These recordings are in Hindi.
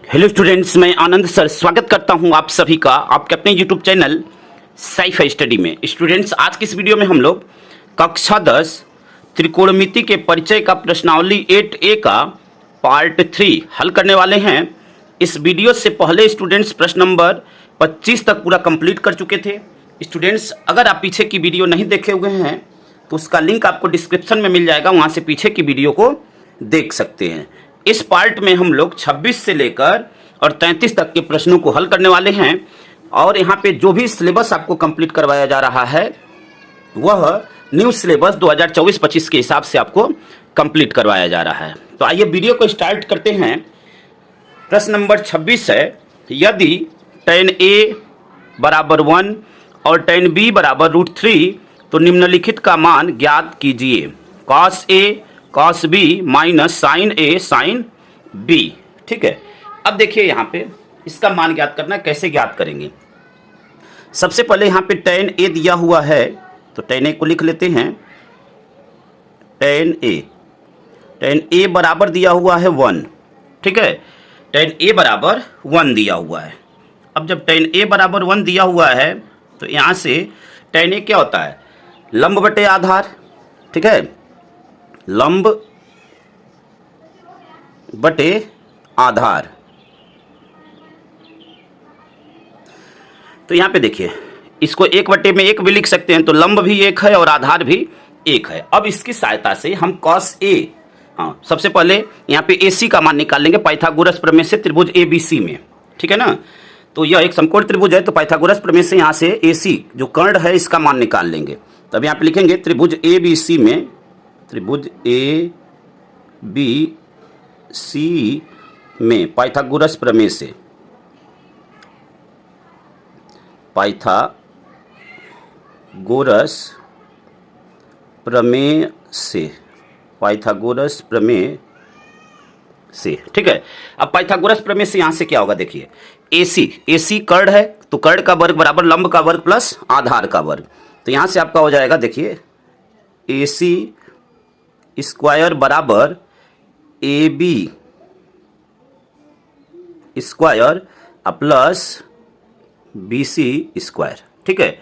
हेलो स्टूडेंट्स, मैं आनंद सर स्वागत करता हूं आप सभी का आपके अपने यूट्यूब चैनल साइफाई स्टडी में। स्टूडेंट्स, आज की इस वीडियो में हम लोग कक्षा 10 त्रिकोणमिति के परिचय का प्रश्नावली 8A का पार्ट 3 हल करने वाले हैं। इस वीडियो से पहले स्टूडेंट्स प्रश्न नंबर 25 तक पूरा कंप्लीट कर चुके थे। स्टूडेंट्स, अगर आप पीछे की वीडियो नहीं देखे हुए हैं तो उसका लिंक आपको डिस्क्रिप्शन में मिल जाएगा, वहाँ से पीछे की वीडियो को देख सकते हैं। इस पार्ट में हम लोग 26 से लेकर और 33 तक के प्रश्नों को हल करने वाले हैं और यहाँ पे जो भी सिलेबस आपको कंप्लीट करवाया जा रहा है वह न्यू सिलेबस 2024-25 के हिसाब से आपको कंप्लीट करवाया जा रहा है। तो आइए वीडियो को स्टार्ट करते हैं। प्रश्न नंबर 26 है, यदि tan A बराबर 1 और tan B बराबर √3 तो निम्नलिखित का मान ज्ञात कीजिए। cos A cos B minus sine A sine B। ठीक है, अब देखिए यहाँ पे इसका मान ज्ञात करना है। कैसे ज्ञात करेंगे? सबसे पहले यहाँ पे tan A दिया हुआ है तो tan A को लिख लेते हैं। tan A बराबर दिया हुआ है 1। ठीक है, tan A बराबर 1 दिया हुआ है। अब जब tan A बराबर 1 दिया हुआ है तो यहाँ से tan A क्या होता है? लंब बटे आधार। ठीक है, लंब बटे आधार। तो यहाँ पे देखिए, इसको 1/1 भी लिख सकते हैं, तो लंब भी 1 है और आधार भी 1 है। अब इसकी सहायता से हम cos A, सबसे पहले यहाँ पे AC का मान निकाल लेंगे पाइथागोरस प्रमेय से त्रिभुज ABC में। ठीक है ना, तो यह एक समकोण त्रिभुज है, तो पाइथागोरस प्रमेय से यहाँ से AC जो कर्ण है इसका मान निकाल लेंगे। तब यहाँ पे लिखेंगे त्रिभुज ABC में, त्रिभुज ABC में पाइथागोरस प्रमेय से, पाइथागोरस प्रमेय से, पाइथागोरस प्रमेय से। ठीक है, अब पाइथागोरस प्रमेय से यहां से क्या होगा? देखिए, AC कर्ण है तो कर्ण का वर्ग बराबर लंब का वर्ग प्लस आधार का वर्ग। तो यहां से आपका हो जाएगा, देखिए, AC स्क्वायर बराबर AB square plus BC square. ठीक है,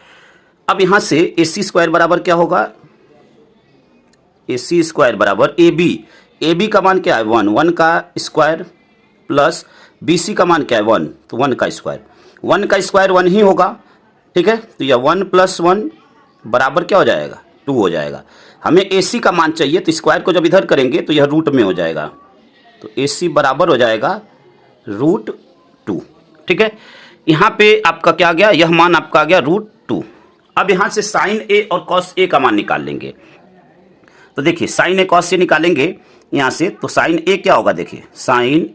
अब यहां से AC स्क्वायर बराबर क्या होगा? AC स्क्वायर बराबर AB का मान क्या है? 1 का स्क्वायर प्लस BC का मान क्या है? 1, तो 1 का स्क्वायर। 1 का स्क्वायर 1 ही होगा। ठीक है, तो यह 1 + 1 बराबर क्या हो जाएगा? 2 हो जाएगा। हमें AC का मान चाहिए, तो स्क्वायर को जब इधर करेंगे तो यह रूट में हो जाएगा, तो AC बराबर हो जाएगा √2। ठीक है, यहाँ पे आपका क्या आ गया? यह मान आपका आ गया √2। अब यहाँ से साइन A और cos A का मान निकाल लेंगे। तो देखिए, साइन A cos A निकालेंगे यहाँ से, तो साइन A क्या होगा? देखिए, साइन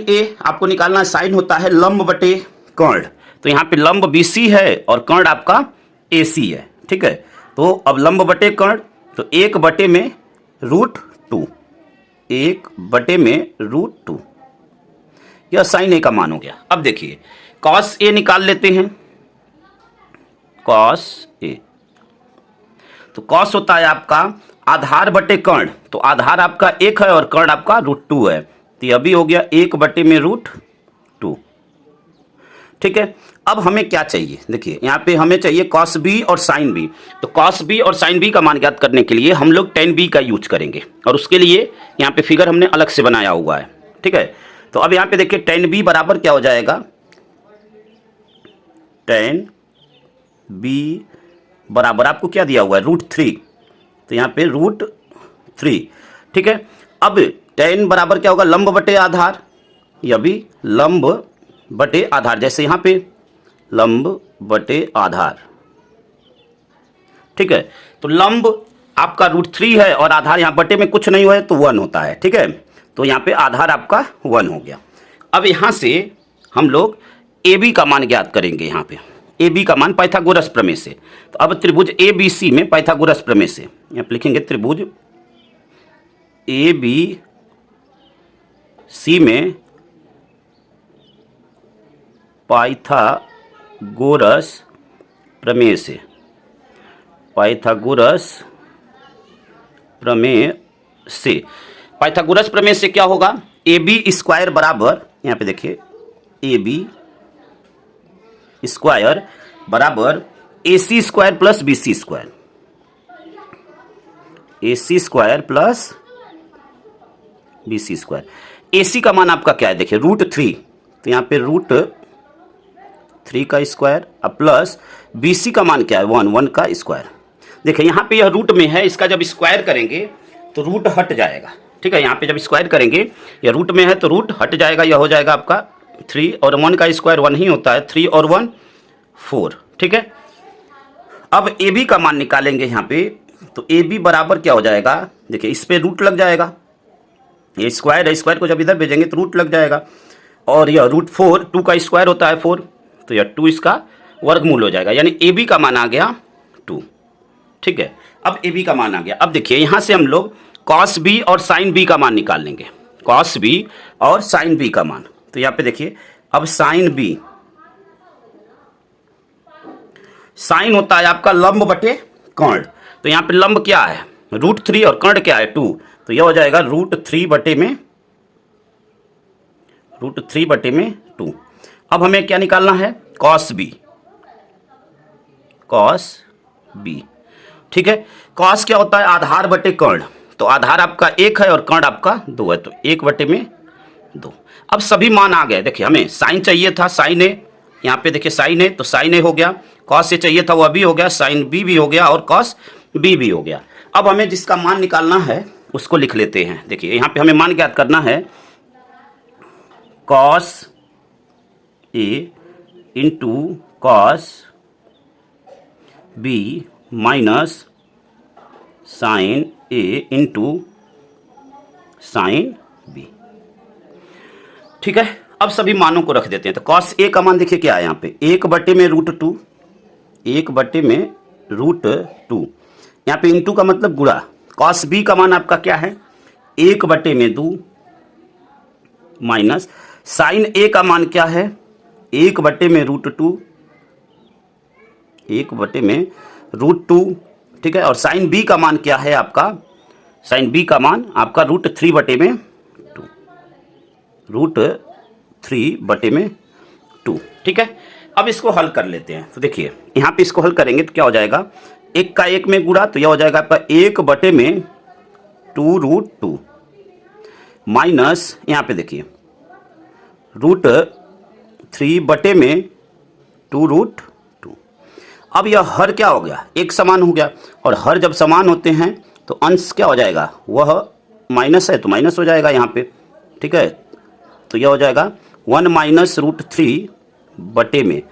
A आपको निकालना है। साइन होता है लंब बटे कर्ण, तो यहाँ पे लंब BC है और कर्ण आपका AC है। ठीक है, तो अब लंब बटे कर्ण, तो 1/में √2, 1/में √2, यह साइन A का मान हो गया। अब देखिए, cos A निकाल लेते हैं। cos A, तो cos होता है आपका आधार बटे कर्ण, तो आधार आपका 1 है और कर्ण आपका √2 है, तो यह भी हो गया 1/में √2। ठीक है, अब हमें क्या चाहिए? देखिए, यहाँ पे हमें चाहिए cos B और sin B। तो cos B और sin B का मान ज्ञात करने के लिए हम लोग tan B का यूज करेंगे, और उसके लिए यहाँ पे फिगर हमने अलग से बनाया हुआ है। ठीक है, तो अब यहाँ पे देखिए tan B बराबर क्या हो जाएगा? tan B बराबर आपको क्या दिया हुआ है? √3, तो यहाँ पे √3। ठीक है, अब tan बराबर क्या होगा? लंब बटे आधार, यह भी लंब बटे आधार, जैसे यहाँ पे लंब बटे आधार। ठीक है, तो लंब आपका √3 है और आधार यहाँ बटे में कुछ नहीं हुआ है तो 1 होता है। ठीक है, तो यहाँ पे आधार आपका 1 हो गया। अब यहाँ से हम लोग AB का मान ज्ञात करेंगे। यहाँ पे AB का मान पाइथागोरस प्रमेय से, तो अब त्रिभुज ABC में पाइथागोरस प्रमेय से यहाँ पे लिखेंगे त्रिभुज ABC में पाइथागोरस प्रमेय से, पाइथागोरस प्रमेय से पाइथागोरस प्रमेय से क्या होगा, ए बी स्क्वायर बराबर, यहाँ पे देखिए ए बी स्क्वायर बराबर A C square plus B C square, A C square plus B C square. A C का मान आपका क्या है, देखिए √3, तो यहाँ पे √3 का स्क्वायर अब प्लस बी सी का मान क्या है 1 का स्क्वायर। देखिए यहाँ पे यह रूट में है, इसका जब स्क्वायर करेंगे तो रूट हट जाएगा, ठीक है। यहाँ पे जब स्क्वायर करेंगे, यह रूट में है तो रूट हट जाएगा, यह हो जाएगा आपका 3 और 1 का स्क्वायर 1 ही होता है, 3 और 1 4, ठीक है। अब ए बी का मान निकालेंगे यहाँ पे, तो ए बी बराबर क्या हो जाएगा, देखिए इस पे रूट लग जाएगा, ये स्क्वायर है, स्क्वायर को जब इधर भेजेंगे तो रूट लग जाएगा, और यह √4 2 का स्क्वायर होता है 4, तो यह 2 इसका वर्गमूल हो जाएगा, यानी ए बी का मान आ गया 2, ठीक है। अब ए बी का मान आ गया। अब देखिए यहाँ से हम लोग कॉस बी और साइन बी का मान निकाल लेंगे, कॉस बी और साइन बी का मान। तो यहाँ पे देखिए अब साइन बी, साइन होता है आपका लंब बटे कर्ण, तो यहाँ पे लंब क्या है √3 और कर्ण क्या है 2, तो यह हो जाएगा √3 बटे में 2। अब हमें क्या निकालना है, कॉस बी, ठीक है। कॉस क्या होता है, आधार बटे कर्ण, तो आधार आपका 1 है और कर्ण आपका 2 है, तो 1 बटे में 2। अब सभी मान आ गए, देखिए हमें साइन चाहिए था, साइन ए, यहाँ पे देखिए साइन ए, तो साइन ए हो गया, कॉस ए चाहिए था वह भी हो गया, साइन बी भी हो गया और कॉस बी भी हो गया। अब हमें जिसका मान निकालना है उसको लिख लेते हैं। देखिए यहाँ पे हमें मान ज्ञात करना है, cos A into cos B minus sine A into sine B, ठीक है। अब सभी मानों को रख देते हैं, तो कॉस ए का मान देखिए क्या है यहाँ पे 1 बटे में √2, 1 बटे में √2, यहाँ पे इंटू का मतलब गुणा। कॉस बी का मान आपका क्या है 1 बटे में 2 माइनस साइन ए का मान क्या है 1 बटे में √2, 1 बटे में √2, ठीक है। और साइन बी का मान क्या है आपका, साइन बी का मान आपका √3 बटे में 2, √3 बटे में 2, ठीक है। अब इसको हल कर लेते हैं, तो देखिए यहाँ पे इसको हल करेंगे तो क्या हो जाएगा, 1 का 1 में गुणा, तो यह हो जाएगा आपका 1 बटे में 2√2 माइनस यहाँ पे देखिए √3 बटे में 2√2। अब यह हर क्या हो गया, एक समान हो गया, और हर जब समान होते हैं तो अंश क्या हो जाएगा, वह माइनस है तो माइनस हो जाएगा यहाँ पे, ठीक है। तो यह हो जाएगा 1 माइनस √3 बटे में,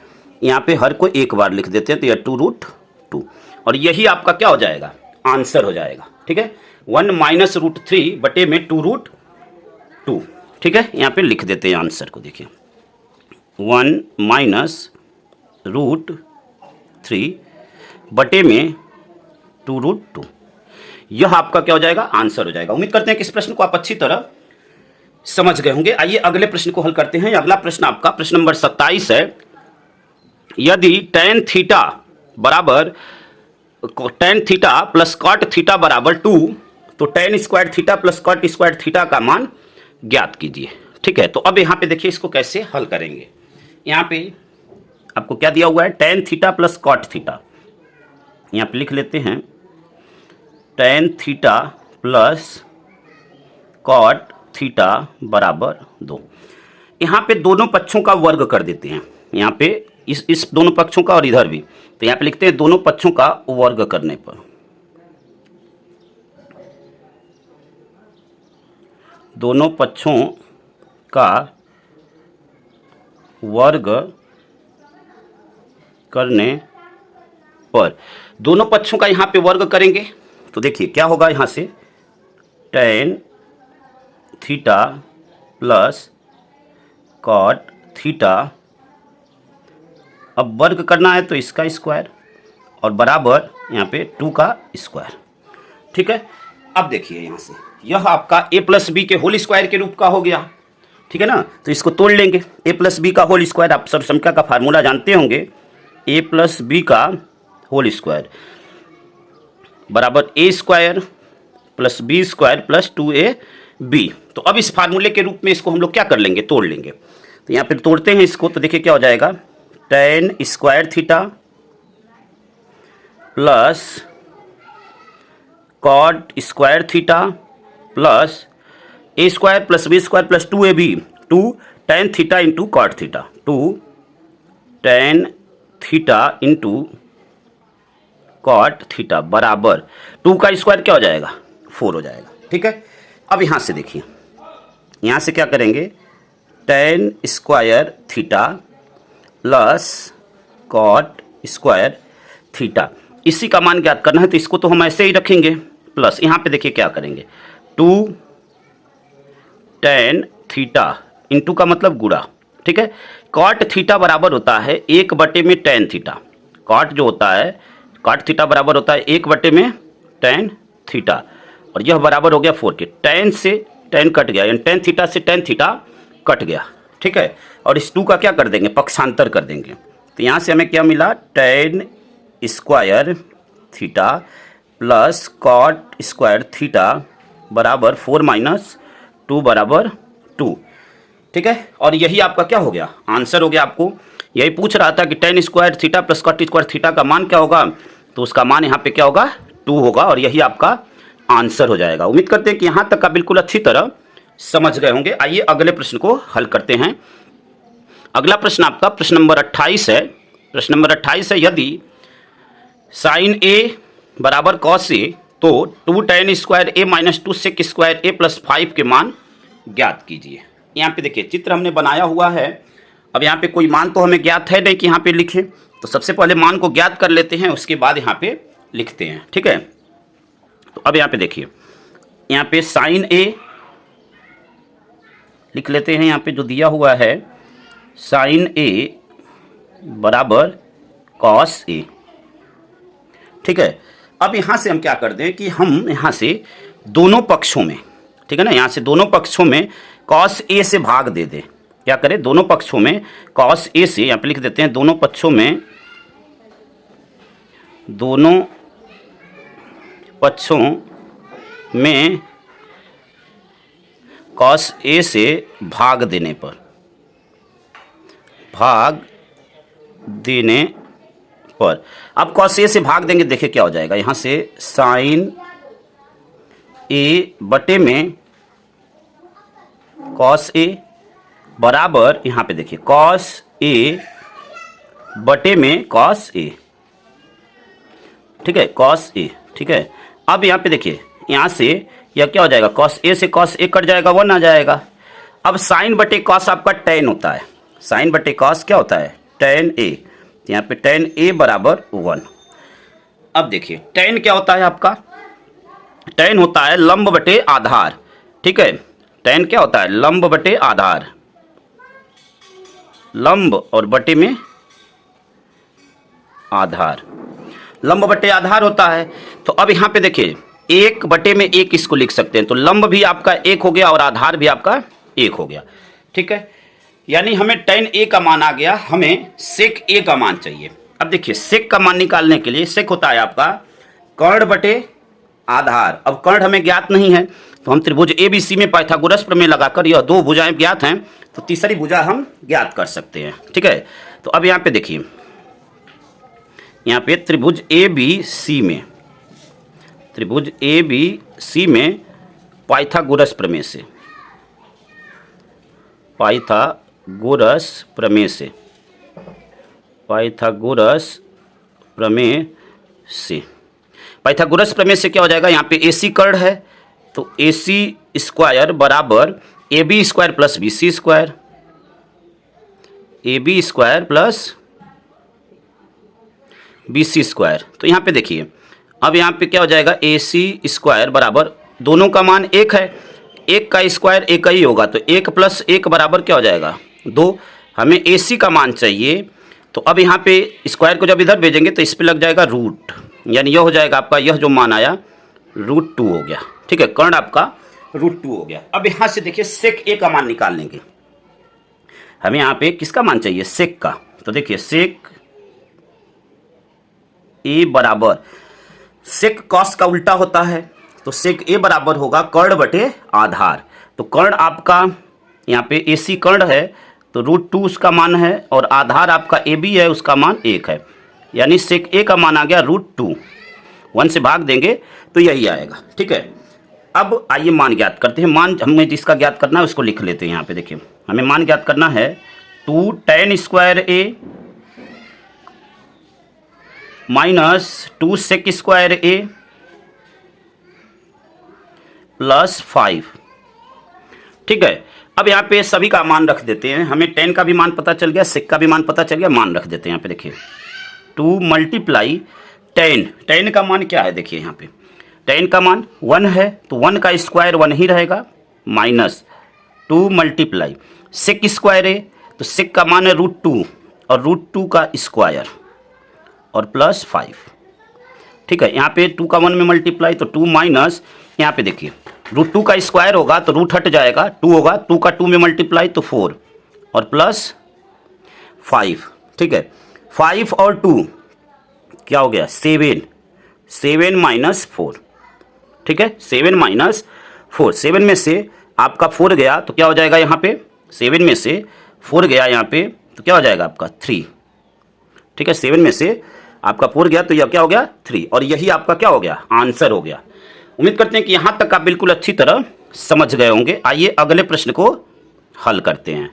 यहाँ पे हर को एक बार लिख देते हैं, तो यह 2√2, और यही आपका क्या हो जाएगा, आंसर हो जाएगा, ठीक है। 1 माइनस √3 बटे में 2√2, ठीक है। यहाँ पे लिख देते हैं आंसर को, देखिए 1 माइनस √3 बटे में 2√2, यह आपका क्या हो जाएगा, आंसर हो जाएगा। उम्मीद करते हैं कि इस प्रश्न को आप अच्छी तरह समझ गए होंगे। आइए अगले प्रश्न को हल करते हैं। अगला प्रश्न आपका प्रश्न नंबर 27 है, यदि tan थीटा बराबर tan theta plus cot theta बराबर 2, तो tan square theta plus cot square theta का मान ज्ञात कीजिए, ठीक है। तो अब यहाँ पे देखिए इसको कैसे हल करेंगे। यहाँ पे आपको क्या दिया हुआ है, tan theta plus cot theta, यहाँ पे लिख लेते हैं tan theta plus cot theta बराबर 2। यहाँ पे दोनों पक्षों का वर्ग कर देते हैं, यहाँ पे इस दोनों पक्षों का और इधर भी, तो यहाँ पे लिखते हैं दोनों पक्षों का वर्ग करने पर, दोनों पक्षों का वर्ग करने पर, दोनों पक्षों का यहाँ पे वर्ग करेंगे तो देखिए क्या होगा, यहाँ से tan theta plus cot theta, अब वर्ग करना है तो इसका स्क्वायर और बराबर यहाँ पे 2 का स्क्वायर, ठीक है। अब देखिए यहाँ से यह आपका a प्लस बी के होल स्क्वायर के रूप का हो गया, ठीक है ना। तो इसको तोड़ लेंगे, a प्लस बी का होल स्क्वायर, आप सब संख्या का फार्मूला जानते होंगे, a प्लस बी का होल स्क्वायर बराबर a square plus B square plus 2a B. तो अब इस फार्मूले के रूप में इसको हम लोग क्या कर लेंगे, तोड़ लेंगे। तो यहाँ पे तोड़ते हैं इसको, तो देखिए क्या हो जाएगा, tan square theta plus cot square theta plus A square plus B square plus 2ab, 2 tan theta into cot theta, 2 tan theta into cot theta बराबर 2 का स्क्वायर क्या हो जाएगा, 4 हो जाएगा। ठीक है, अब यहाँ से देखिए, यहाँ से क्या करेंगे, tan square theta plus cot square theta, इसी का मान ज्ञात करना है, तो इसको तो हम ऐसे ही रखेंगे, प्लस यहाँ पे देखिए क्या करेंगे, 2 tan थीटा इंटू का मतलब गुणा। ठीक है, कॉट थीटा बराबर होता है 1 में tan थीटा, कॉट जो होता है, कॉट थीटा बराबर होता है 1 में tan थीटा, और यह बराबर हो गया 4 के, tan से tan कट गया, यानी tan थीटा से tan थीटा कट गया। ठीक है, और इस 2 का क्या कर देंगे, पक्षांतर कर देंगे। तो यहाँ से हमें क्या मिला, tan square theta plus cot square theta बराबर 4 माइनस 2 बराबर 2। ठीक है, और यही आपका क्या हो गया, आंसर हो गया। आपको यही पूछ रहा था कि tan square theta plus cot square theta का मान क्या होगा, तो उसका मान यहाँ पे क्या होगा, 2 होगा, और यही आपका आंसर हो जाएगा। उम्मीद करते हैं कि यहाँ तक का बिल्कुल अच्छी तरह समझ गए होंगे। आइए अगले प्रश्न को हल करते हैं। अगला प्रश्न आपका प्रश्न नंबर 28 है। प्रश्न नंबर 28 है, यदि साइन ए बराबर कॉस ए, तो 2 tan स्क्वायर ए माइनस 2 सेक स्क्वायर ए प्लस 5 के मान ज्ञात कीजिए। यहाँ पे देखिए चित्र हमने बनाया हुआ है। अब यहाँ पे कोई मान तो हमें ज्ञात है नहीं कि यहाँ पे लिखें, तो सबसे पहले मान को ज्ञात कर लेते हैं, उसके बाद यहाँ पे लिखते हैं। ठीक है, तो अब यहाँ पे देखिए, यहाँ पे साइन ए लिख लेते हैं। यहाँ पे जो दिया हुआ है साइन ए बराबर कॉस ए। ठीक है, अब यहाँ से हम क्या कर दें कि हम यहाँ से दोनों पक्षों में, ठीक है ना, यहाँ से दोनों पक्षों में कॉस ए से भाग दे दें। क्या करें, दोनों पक्षों में कॉस ए से, यहाँ पे लिख देते हैं, दोनों पक्षों में कॉस ए से भाग देने पर, अब कॉस ए से भाग देंगे, देखिए क्या हो जाएगा, यहाँ से साइन ए बटे में कॉस ए बराबर, यहाँ पे देखिए कॉस ए बटे में कॉस ए। ठीक है, कॉस ए। ठीक है, अब यहाँ पे देखिए, यहाँ से यह क्या हो जाएगा, कॉस ए से कॉस ए कट जाएगा, 1 आ जाएगा। अब साइन बटे कॉस आपका tan होता है, साइन बटे कॉस क्या होता है, tan ए। यहाँ पे tan ए बराबर 1। अब देखिए tan क्या होता है आपका, tan होता है लंब बटे आधार। ठीक है, tan क्या होता है, लंब बटे आधार, लंब और बटे में आधार, लंब बटे आधार होता है। तो अब यहाँ पे देखिए 1/1 इसको लिख सकते हैं, तो लंब भी आपका 1 हो गया और आधार भी आपका 1 हो गया। ठीक है, यानी हमें tan ए का मान आ गया, हमें सेक ए का मान चाहिए। अब देखिए सेक का मान निकालने के लिए, सेक होता है आपका कर्ण बटे आधार। अब कर्ण हमें ज्ञात नहीं है, तो हम त्रिभुज ABC में पाइथागोरस प्रमेय लगाकर यह 2 भुजाएं ज्ञात हैं, तो तीसरी भुजा हम ज्ञात कर सकते हैं। ठीक है, तो अब यहाँ पे देखिए, यहाँ पे त्रिभुज ABC में पाइथागोरस प्रमेय से, पाइथागोरस प्रमेय से क्या हो जाएगा, यहाँ पे AC कर्ण है, तो AC स्क्वायर बराबर AB square plus BC square, AB square plus BC square. तो यहाँ पे देखिए, अब यहाँ पे क्या हो जाएगा, AC स्क्वायर बराबर, दोनों का मान 1 है, 1 का स्क्वायर 1 ही होगा, तो 1 प्लस 1 बराबर क्या हो जाएगा, 2। हमें AC का मान चाहिए, तो अब यहाँ पे स्क्वायर को जब इधर भेजेंगे तो इस पे लग जाएगा रूट, यानी यह हो जाएगा आपका, यह जो मान आया √2 हो गया। ठीक है, कर्ण आपका √2 हो गया। अब यहाँ से देखिए सेक ए का मान निकाल लेंगे। हमें यहाँ पे किसका मान चाहिए, सेक का। तो देखिए सेक ए बराबर, सेक कॉस का उल्टा होता है, तो सेक ए बराबर होगा कर्ण बटे आधार। तो कर्ण आपका यहाँ पे AC कर्ण है तो √2 उसका मान है और आधार आपका AB है उसका मान 1 है, यानी सेक ए का मान आ गया √2। 1 से भाग देंगे तो यही आएगा। ठीक है, अब आइए मान ज्ञात करते हैं। मान हमें जिसका ज्ञात करना है उसको लिख लेते हैं। यहाँ पे देखिए हमें मान ज्ञात करना है 2 tan square A minus 2 sec square A plus 5। ठीक है, अब यहाँ पे सभी का मान रख देते हैं। हमें tan का भी मान पता चल गया, sec का भी मान पता चल गया, मान रख देते हैं। यहाँ पे देखिए 2 मल्टीप्लाई tan का मान क्या है, देखिए यहाँ पे tan का मान 1 है तो 1 का स्क्वायर 1 ही रहेगा, माइनस 2 मल्टीप्लाई sec स्क्वायर है तो sec का मान है √2 और √2 का स्क्वायर और प्लस 5। ठीक है, यहाँ पे 2 का 1 में मल्टीप्लाई तो 2 माइनस यहाँ पे देखिए √2 का स्क्वायर होगा तो रूट हट जाएगा, 2 होगा, 2 का 2 में मल्टीप्लाई तो 4 और प्लस 5। ठीक है, 5 और 2 क्या हो गया 7, 7 माइनस 4। ठीक है, 7 माइनस 4, 7 में से आपका 4 गया तो क्या हो जाएगा यहाँ पे, 7 में से 4 गया यहाँ पे तो क्या हो जाएगा आपका 3। ठीक है, 7 में से आपका 4 गया तो यह क्या हो गया 3 और यही आपका क्या हो गया आंसर हो गया। उम्मीद करते हैं कि यहाँ तक आप बिल्कुल अच्छी तरह समझ गए होंगे। आइए अगले प्रश्न को हल करते हैं।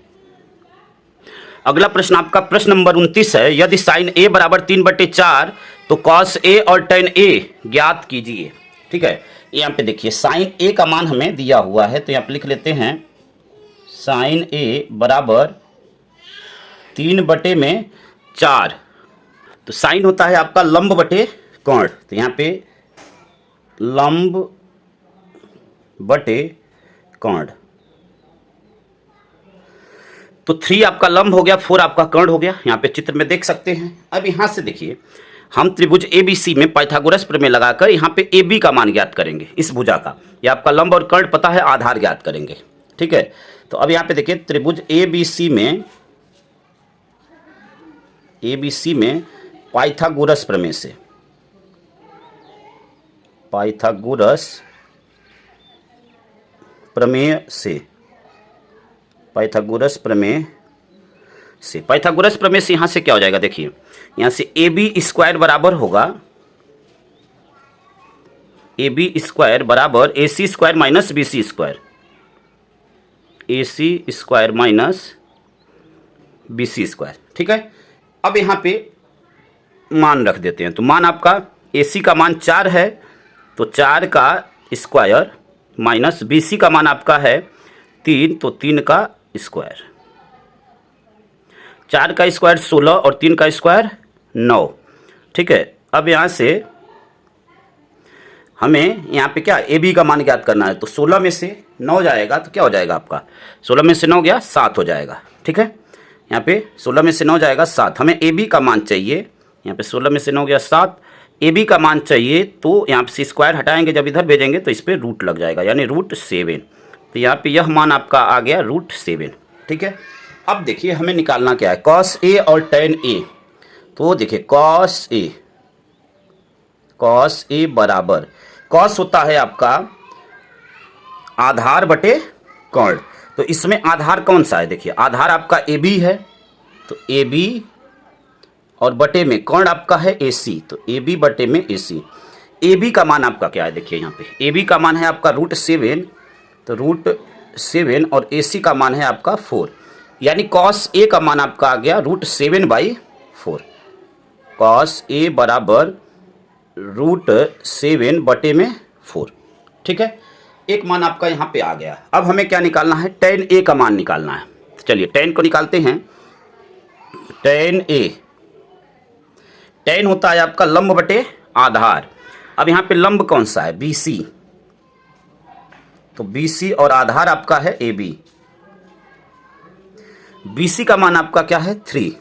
अगला प्रश्न आपका प्रश्न नंबर 29 है। यदि साइन A बराबर 3/4 तो कॉस A और tan A ज्ञात कीजिए। ठीक है, यहाँ पे देखिए साइन A का मान हमें दिया हुआ है तो यहाँ पे लिख लेते हैं साइन A बराबर 3/4। तो साइन होता है आपका लंब बटे कर्ण, तो यहाँ पे लंब बटे कर्ण। तो 3 आपका लंब हो गया, 4 आपका कर्ण हो गया, यहाँ पे चित्र में देख सकते हैं। अब यहाँ से देखिए हम त्रिभुज ABC में पाइथागोरस प्रमेय लगाकर यहाँ पे AB का मान ज्ञात करेंगे। इस भुजा का ये आपका लंब और कर्ण पता है, आधार ज्ञात करेंगे। ठीक है, तो अब यहाँ पे देखिए त्रिभुज ABC में पाइथागोरस प्रमेय से पाइथागोरस प्रमेय से यहाँ से क्या हो जाएगा, देखिए यहाँ से AB स्क्वायर बराबर होगा AB स्क्वायर बराबर AC square minus BC square, AC square minus BC square. ठीक है, अब यहाँ पे मान रख देते हैं। तो मान आपका AC का मान 4 है तो 4 का स्क्वायर माइनस BC का मान आपका है 3 तो 3 का स्क्वायर। 4 का स्क्वायर 16 और 3 का स्क्वायर 9। ठीक है, अब यहाँ से हमें यहाँ पे क्या AB का मान ज्ञात करना है। तो 16 में से 9 जाएगा तो क्या हो जाएगा आपका, 16 में से 9 गया 7 हो जाएगा। ठीक है, यहाँ पे 16 में से 9 जाएगा 7। हमें AB का मान चाहिए, यहाँ पे 16 में से 9 गया 7, AB का मान चाहिए तो यहाँ से स्क्वायर हटाएंगे, जब इधर भेजेंगे तो इस पर रूट लग जाएगा यानी √7। तो यहाँ पे यह मान आपका आ गया √7। ठीक है, अब देखिए हमें निकालना क्या है, cos A और tan A। तो देखिए cos A बराबर, cos होता है आपका आधार बटे कर्ण। तो इसमें आधार कौन सा है, देखिए आधार आपका AB है तो AB और बटे में कर्ण आपका है AC, तो AB बटे में AC। AB का मान आपका क्या है, देखिए यहाँ पे AB का मान है आपका √7, तो √7 और AC का मान है आपका 4, यानी cos A का मान आपका आ गया √7/4। cos A बराबर √7 बटे में 4। ठीक है, एक मान आपका यहाँ पे आ गया। अब हमें क्या निकालना है, tan A का मान निकालना है। तो चलिए tan को निकालते हैं। tan A, tan होता है आपका लंब बटे आधार। अब यहाँ पे लंब कौन सा है, BC, तो BC और आधार आपका है AB। BC का मान आपका क्या है 3।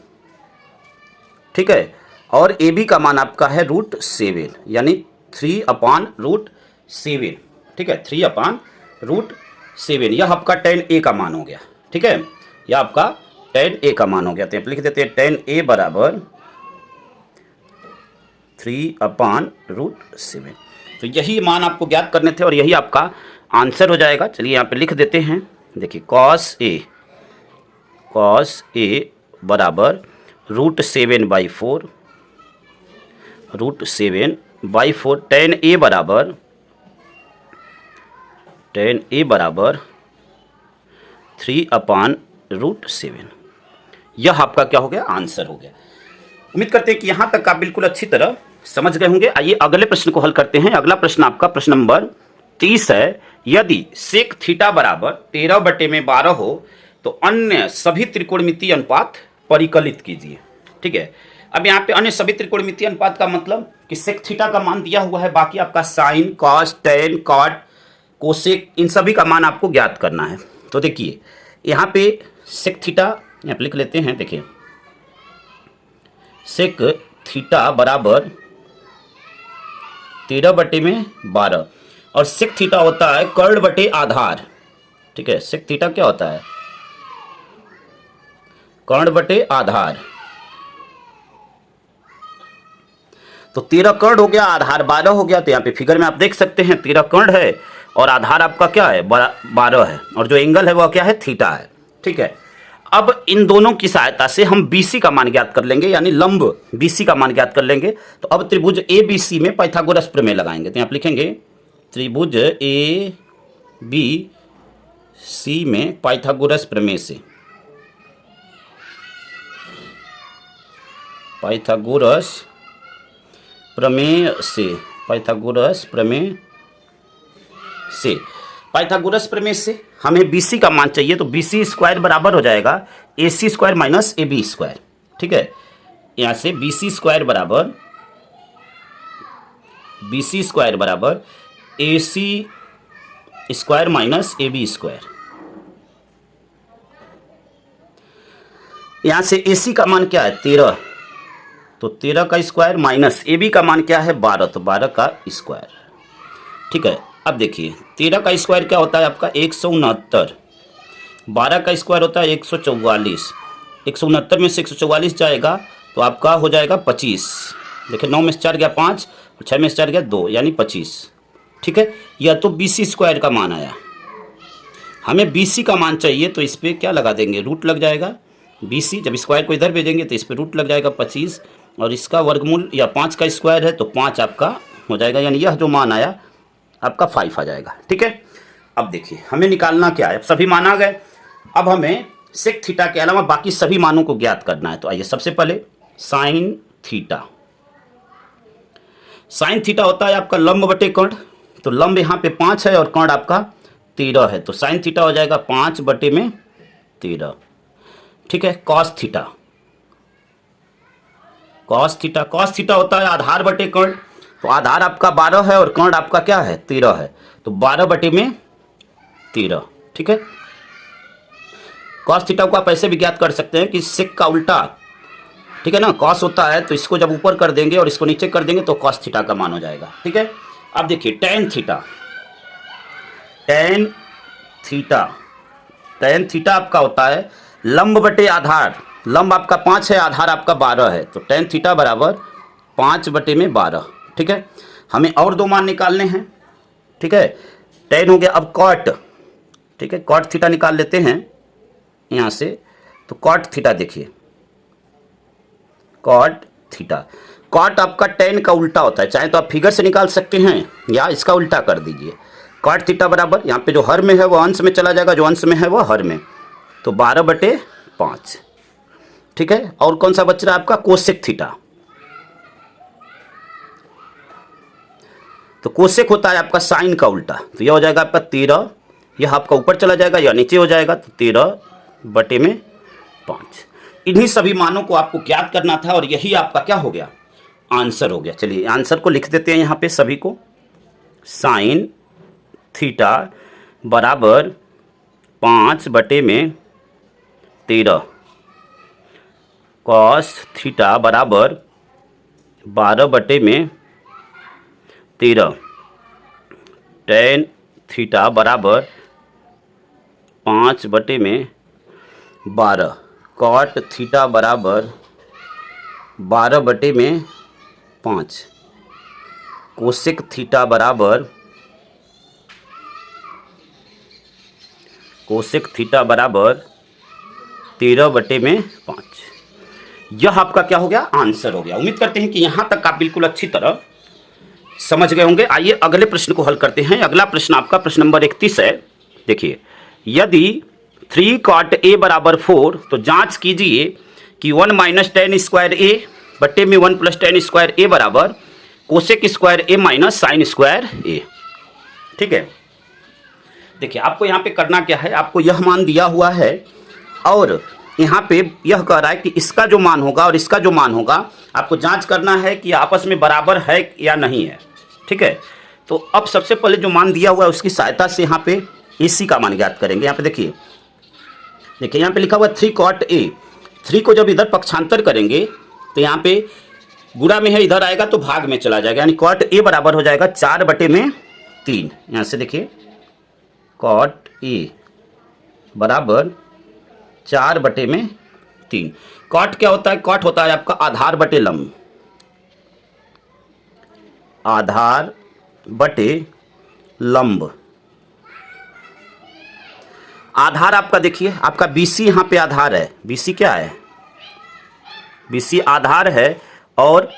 ठीक है, और AB का मान आपका है √7 यानी 3/√7। ठीक है, 3/√7, यह आपका tan A का मान हो गया। ठीक है, यह आपका tan A का मान हो गया। तो लिख देते हैं tan A बराबर 3/√7। तो तो यही मान आपको ज्ञात करने थे और यही आपका आंसर हो जाएगा। चलिए यहाँ पे लिख देते हैं। देखिए कॉस ए बराबर √7/4 √7/4 tan ए बराबर 3/√7। यह आपका क्या हो गया, आंसर हो गया। उम्मीद करते हैं कि यहाँ तक आप बिल्कुल अच्छी तरह समझ गए होंगे। आइए अगले प्रश्न को हल करते हैं। अगला प्रश्न आपका प्रश्न नंबर 30 है। यदि सेक थीटा बराबर 13/12 हो तो अन्य सभी त्रिकोणमितीय अनुपात परिकलित कीजिए। ठीक है, अब यहाँ पे अन्य सभी त्रिकोणमितीय अनुपात का मतलब कि सेक थीटा का मान दिया हुआ है, बाकी आपका sine, cos, tan, cot, cosec, इन सभी का मान आपको ज्ञात करना है। तो देखिए यहाँ पे सेक थीटा यहाँ पे लिख लेते हैं। देखिए सेक थीटा बराबर 13/12 और सेक थीटा होता है कर्ण बटे आधार। ठीक है, सेक थीटा क्या होता है, कर्ण बटे आधार। तो 13 कर्ण हो गया, आधार 12 हो गया। तो यहाँ पे फिगर में आप देख सकते हैं 13 कर्ण है और आधार आपका क्या है, 12 है, और जो एंगल है वह क्या है, थीटा है। ठीक है, अब इन दोनों की सहायता से हम BC का मान ज्ञात कर लेंगे, यानी लंब BC का मान ज्ञात कर लेंगे। तो अब त्रिभुज ABC में पाइथागोरस प्रमेय लगाएंगे। तो यहाँ पे लिखेंगे त्रिभुज ABC में पाइथागोरस प्रमेय से, पाइथागोरस प्रमेय से हमें BC का मान चाहिए। तो BC² बराबर हो जाएगा AC² माइनस AB²। ठीक है, यहाँ से BC² बराबर AC² माइनस AB²। यहाँ से AC का मान क्या है, 13, तो 13 का स्क्वायर माइनस AB का मान क्या है, 12, तो 12 का स्क्वायर। ठीक है, अब देखिए 13 का स्क्वायर क्या होता है आपका 169, 12 का स्क्वायर होता है 144, 169 में से 144 जाएगा तो आपका हो जाएगा 25। देखिए 9 में से 4 गया 5 और 6 में से 4 गया 2, यानी 25। ठीक है, यह तो BC² का मान आया। हमें BC का मान चाहिए तो इस पर क्या लगा देंगे, रूट लग जाएगा। BC जब स्क्वायर को इधर भेजेंगे तो इस पर रूट लग जाएगा 25, और इसका वर्गमूल या 5 का स्क्वायर है तो 5 आपका हो जाएगा, यानी यह जो मान आया आपका 5 आ जाएगा। ठीक है, अब देखिए हमें निकालना क्या है, अब सभी मान आ गए। अब हमें सेक थीटा के अलावा बाकी सभी मानों को ज्ञात करना है। तो आइए सबसे पहले साइन थीटा। साइन थीटा होता है आपका लंब बटे कर्ण। तो लंब यहाँ पे 5 है और कर्ण आपका 13 है, तो साइन थीटा हो जाएगा 5/13। ठीक है, कॉस थीटा होता है आधार बटे कर्ण। तो आधार आपका 12 है और कर्ण आपका क्या है, 13 है, तो 12/13। ठीक है, कॉस थीटा को आप ऐसे भी ज्ञात कर सकते हैं कि सेक का उल्टा। ठीक है ना, कॉस होता है तो इसको जब ऊपर कर देंगे और इसको नीचे कर देंगे तो कॉस थीटा का मान हो जाएगा। ठीक है, अब देखिए टेन थीटा आपका होता है लंब बटे आधार। लंब आपका 5 है, आधार आपका 12 है, तो टेन थीटा बराबर 5/12। ठीक है, हमें और दो मान निकालने हैं। ठीक है, टेन हो गया। अब कॉट, ठीक है, कॉट थीटा निकाल लेते हैं यहाँ से। तो कॉट थीटा देखिए, कॉट आपका टेन का उल्टा होता है। चाहे तो आप फिगर से निकाल सकते हैं या इसका उल्टा कर दीजिए। कॉट थीटा बराबर यहाँ पे जो हर में है वो अंश में चला जाएगा, जो अंश में है वो हर में, तो 12/5। ठीक है, और कौन सा बच रहा है आपका, कोसेक थीटा। तो कोसेक होता है आपका साइन का उल्टा, तो यह हो जाएगा आपका 13, यह आपका ऊपर चला जाएगा या नीचे हो जाएगा, तो 13/5। इन्हीं सभी मानों को आपको ज्ञात करना था और यही आपका क्या हो गया, आंसर हो गया। चलिए आंसर को लिख देते हैं यहाँ पे सभी को। साइन थीटा बराबर 5/13, कॉस थीटा बराबर 12/13, टेन थीटा बराबर 5/12, कॉट थीटा बराबर 12/5। कोसेक थीटा बराबर कोसेक थीटा बराबर 13/5। यह आपका क्या हो गया, आंसर हो गया। उम्मीद करते हैं कि यहां तक आप बिल्कुल अच्छी तरह समझ गए होंगे। आइए अगले प्रश्न को हल करते हैं। अगला प्रश्न आपका प्रश्न नंबर 31 है। देखिए, यदि 3 cot a बराबर 4 तो जांच कीजिए कि 1 माइनस टेन स्क्वायर ए बट्टे में 1 प्लस टेन स्क्वायर ए बराबर कोसेक स्क्वायर ए माइनस साइन स्क्वायर ए। ठीक है, देखिए आपको यहाँ पे करना क्या है, आपको यह मान दिया हुआ है और यहाँ पे यह कह रहा है कि इसका जो मान होगा और इसका जो मान होगा आपको जांच करना है कि आपस में बराबर है या नहीं है। ठीक है, तो अब सबसे पहले जो मान दिया हुआ है उसकी सहायता से यहाँ पे AC का मान ज्ञात करेंगे। यहाँ पे देखिए यहाँ पे लिखा हुआ 3 cot a। 3 को जब इधर पक्षांतर करेंगे तो यहाँ पे गुणा में है, इधर आएगा तो भाग में चला जाएगा, यानी cot a बराबर हो जाएगा 4/3। यहाँ से देखिए cot a बराबर 4/3। कॉट क्या होता है, कॉट होता है आपका आधार बटे लंब, आधार बटे लंब। आधार आपका देखिए, आपका BC यहाँ पे आधार है। BC क्या है, BC आधार है और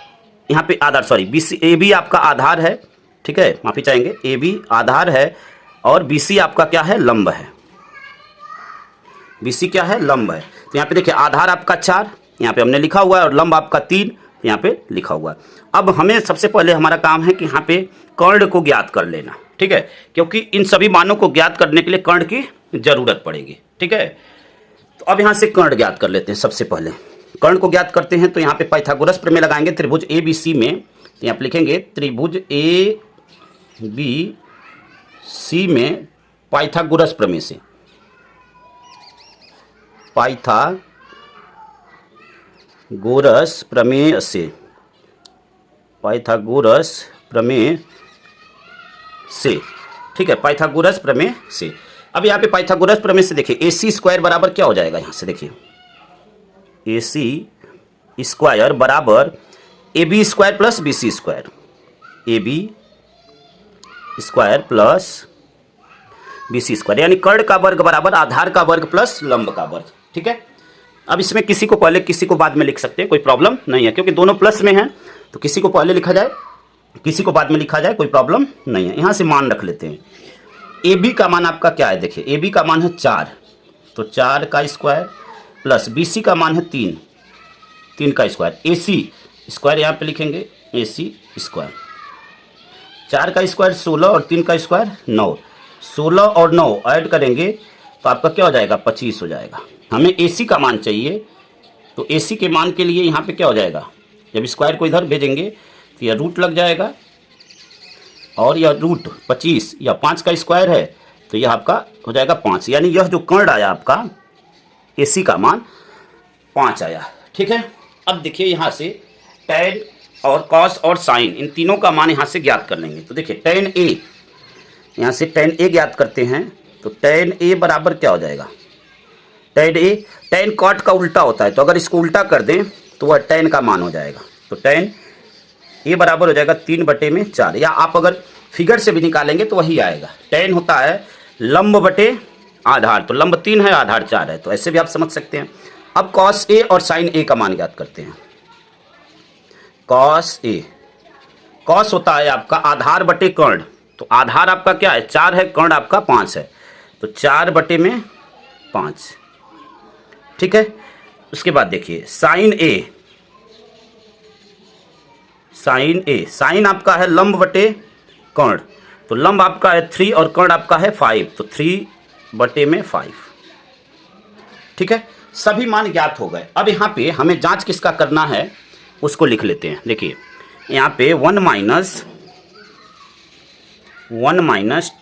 यहाँ पे आधार BC AB आपका आधार है। ठीक है, माफी चाहेंगे, AB आधार है और BC आपका क्या है, लंब है। BC क्या है, लंब है। तो यहाँ पे देखिए आधार आपका 4 यहाँ पे हमने लिखा हुआ है और लंब आपका 3 यहाँ पे लिखा हुआ है। अब हमें सबसे पहले हमारा काम है कि यहाँ पे कर्ण को ज्ञात कर लेना। ठीक है, क्योंकि इन सभी मानों को ज्ञात करने के लिए कर्ण की जरूरत पड़ेगी। ठीक है, तो अब यहाँ से कर्ण ज्ञात कर लेते हैं। सबसे पहले कर्ण को ज्ञात करते हैं तो यहाँ पे पाइथागोरस प्रमेय लगाएंगे त्रिभुज ABC में। तो यहाँ पे लिखेंगे त्रिभुज ABC में पाइथागोरस प्रमेय से, पाइथागोरस प्रमेय से, पाइथागोरस प्रमेय से। ठीक है, पाइथागोरस प्रमेय से। अब यहाँ पे पाइथागोरस प्रमेय से देखिए AC स्क्वायर बराबर क्या हो जाएगा, यहाँ से देखिए AC स्क्वायर बराबर AB square plus BC square, AB square plus BC square, यानी कर्ण का वर्ग बराबर आधार का वर्ग प्लस लंब का वर्ग। ठीक है, अब इसमें किसी को पहले किसी को बाद में लिख सकते हैं, कोई प्रॉब्लम नहीं है, क्योंकि दोनों प्लस में हैं तो किसी को पहले लिखा जाए किसी को बाद में लिखा जाए, कोई प्रॉब्लम नहीं है। यहाँ से मान रख लेते हैं। AB का मान आपका क्या है, देखिए AB का मान है 4, तो 4 का स्क्वायर प्लस BC का मान है 3 का स्क्वायर, AC स्क्वायर यहाँ पे लिखेंगे AC स्क्वायर। 4 का स्क्वायर 16 और 3 का स्क्वायर 9, 16 और 9 ऐड करेंगे तो आपका क्या हो जाएगा, 25 हो जाएगा। हमें AC का मान चाहिए, तो AC के मान के लिए यहाँ पे क्या हो जाएगा, जब स्क्वायर को इधर भेजेंगे तो यह रूट लग जाएगा और यह रूट 25 या 5 का स्क्वायर है तो यह आपका हो जाएगा 5, यानी यह जो कर्ण आया आपका AC का मान 5 आया। ठीक है, अब देखिए यहाँ से tan और cos और sin इन तीनों का मान यहाँ से ज्ञात कर लेंगे। तो देखिए tan A, यहाँ से tan A ज्ञात करते हैं तो tan A बराबर क्या हो जाएगा, tan A tan cot का उल्टा होता है, तो अगर इसको उल्टा कर दें तो वह tan का मान हो जाएगा। तो tan A बराबर हो जाएगा 3/4, या आप अगर फिगर से भी निकालेंगे तो वही आएगा। tan होता है लंब बटे आधार, तो लंब 3 है आधार 4 है, तो ऐसे भी आप समझ सकते हैं। अब cos A और sin A का मान ज्ञात करते हैं। cos A, cos होता है आपका आधार बटे कर्ण, तो आधार आपका क्या है 4 है, कर्ण आपका 5 है, तो 4/5। ठीक है, उसके बाद देखिए sin A, sin आपका है लंब बटे कर्ण, तो लंब आपका है 3 और कर्ण आपका है 5, तो 3/5। ठीक है, सभी मान ज्ञात हो गए। अब यहाँ पे हमें जांच किसका करना है उसको लिख लेते हैं। देखिए यहाँ पे 1 माइनस